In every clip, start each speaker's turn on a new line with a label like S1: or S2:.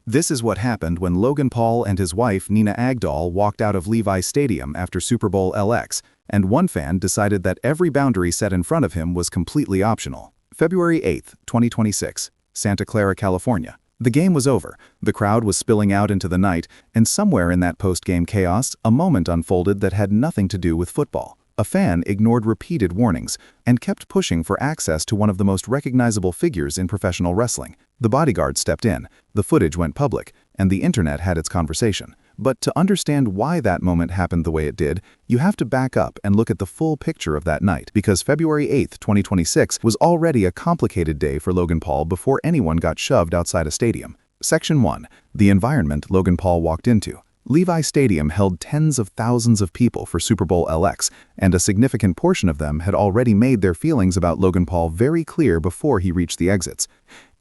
S1: This is what happened when Logan Paul and his wife Nina Agdal walked out of Levi's Stadium after Super Bowl LX, and one fan decided that every boundary set in front of him was completely optional. February 8, 2026, Santa Clara, California. The game was over, the crowd was spilling out into the night, and somewhere in that post-game chaos, a moment unfolded that had nothing to do with football. A fan ignored repeated warnings and kept pushing for access to one of the most recognizable figures in professional wrestling. The Bodyguard stepped in, the footage went public, and the internet had its conversation. But to understand why that moment happened the way it did, you have to back up and look at the full picture of that night, because February 8, 2026 was already a complicated day for Logan Paul before anyone got shoved outside a stadium. Section 1. The environment Logan Paul walked into. Levi Stadium held tens of thousands of people for Super Bowl LX, and a significant portion of them had already made their feelings about Logan Paul very clear before he reached the exits.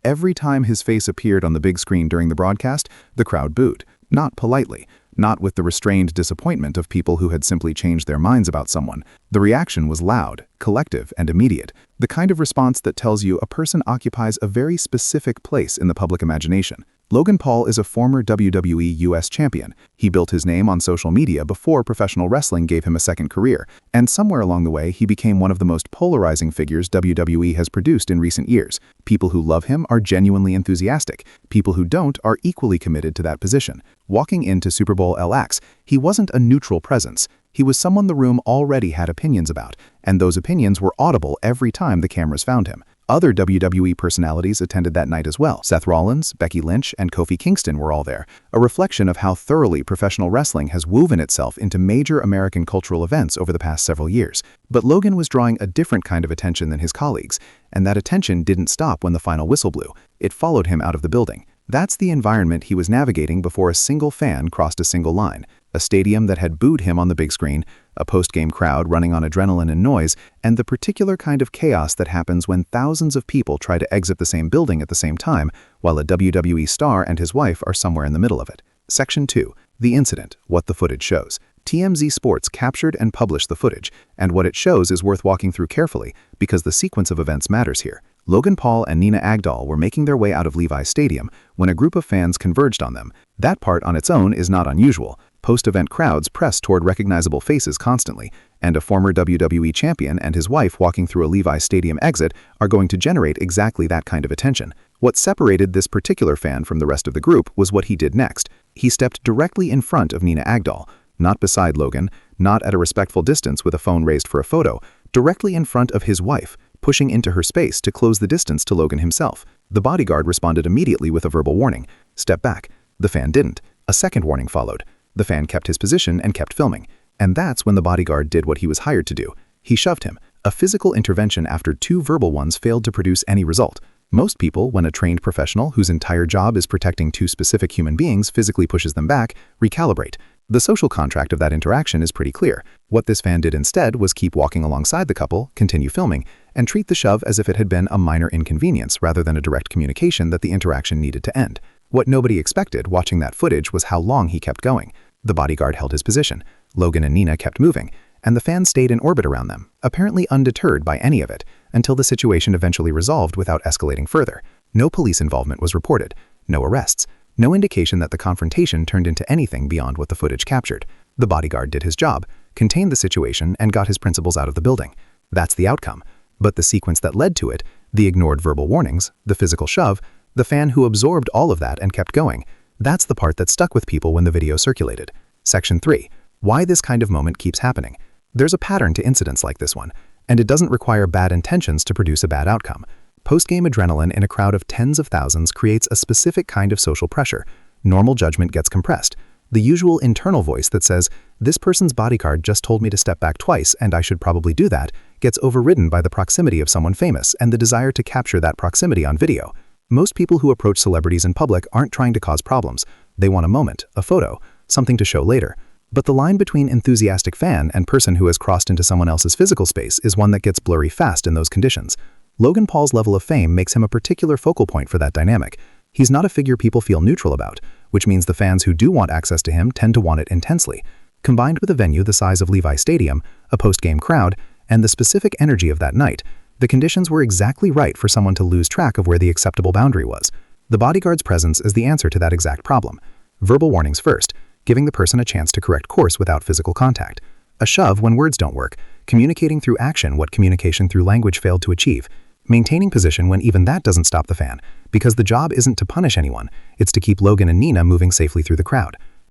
S1: Every time his face appeared on the big screen during the broadcast, the crowd booed. Not politely, not with the restrained disappointment of people who had simply changed their minds about someone. The reaction was loud, collective, and immediate, the kind of response that tells you a person occupies a very specific place in the public imagination. Logan Paul is a former WWE US champion. He built his name on social media before professional wrestling gave him a second career, and somewhere along the way he became one of the most polarizing figures WWE has produced in recent years. People who love him are genuinely enthusiastic. People who don't are equally committed to that position. Walking into Super Bowl LX, he wasn't a neutral presence. He was someone the room already had opinions about, and those opinions were audible every time the cameras found him. Other WWE personalities attended that night as well. Seth Rollins, Becky Lynch, and Kofi Kingston were all there, a reflection of how thoroughly professional wrestling has woven itself into major American cultural events over the past several years. But Logan was drawing a different kind of attention than his colleagues, and that attention didn't stop when the final whistle blew. It followed him out of the building. That's the environment he was navigating before a single fan crossed a single line. A stadium that had booed him on the big screen, a post-game crowd running on adrenaline and noise, and the particular kind of chaos that happens when thousands of people try to exit the same building at the same time, while a WWE star and his wife are somewhere in the middle of it. Section 2. The incident, what the footage shows. TMZ Sports captured and published the footage, and what it shows is worth walking through carefully because the sequence of events matters here. Logan Paul and Nina Agdal were making their way out of Levi's Stadium when a group of fans converged on them. That part on its own is not unusual. Post-event crowds press toward recognizable faces constantly, and a former WWE champion and his wife walking through a Levi Stadium exit are going to generate exactly that kind of attention. What separated this particular fan from the rest of the group was what he did next. He stepped directly in front of Nina Agdal, not beside Logan, not at a respectful distance with a phone raised for a photo, directly in front of his wife, pushing into her space to close the distance to Logan himself. The Bodyguard responded immediately with a verbal warning. Step back. The fan didn't. A second warning followed. The fan kept his position and kept filming. And that's when the Bodyguard did what he was hired to do. He shoved him. A physical intervention after two verbal ones failed to produce any result. Most people, when a trained professional whose entire job is protecting two specific human beings physically pushes them back, recalibrate. The social contract of that interaction is pretty clear. What this fan did instead was keep walking alongside the couple, continue filming, and treat the shove as if it had been a minor inconvenience rather than a direct communication that the interaction needed to end. What nobody expected watching that footage was how long he kept going. The Bodyguard held his position, Logan and Nina kept moving, and the fans stayed in orbit around them, apparently undeterred by any of it, until the situation eventually resolved without escalating further. No police involvement was reported, no arrests, no indication that the confrontation turned into anything beyond what the footage captured. The Bodyguard did his job, contained the situation, and got his principals out of the building. That's the outcome. But the sequence that led to it, the ignored verbal warnings, the physical shove, the fan who absorbed all of that and kept going, that's the part that stuck with people when the video circulated. Section 3. Why this kind of moment keeps happening. There's a pattern to incidents like this one, and it doesn't require bad intentions to produce a bad outcome. Post-game adrenaline in a crowd of tens of thousands creates a specific kind of social pressure. Normal judgment gets compressed. The usual internal voice that says, this person's bodyguard just told me to step back twice and I should probably do that, gets overridden by the proximity of someone famous and the desire to capture that proximity on video. Most people who approach celebrities in public aren't trying to cause problems. They want a moment, a photo, something to show later. But the line between enthusiastic fan and person who has crossed into someone else's physical space is one that gets blurry fast in those conditions. Logan Paul's level of fame makes him a particular focal point for that dynamic. He's not a figure people feel neutral about, which means the fans who do want access to him tend to want it intensely. Combined with a venue the size of Levi Stadium, a post-game crowd, and the specific energy of that night, the conditions were exactly right for someone to lose track of where the acceptable boundary was. The bodyguard's presence is the answer to that exact problem. Verbal warnings first, giving the person a chance to correct course without physical contact. A shove when words don't work, communicating through action what communication through language failed to achieve. Maintaining position when even that doesn't stop the fan, because the job isn't to punish anyone, it's to keep Logan and Nina moving safely through the crowd.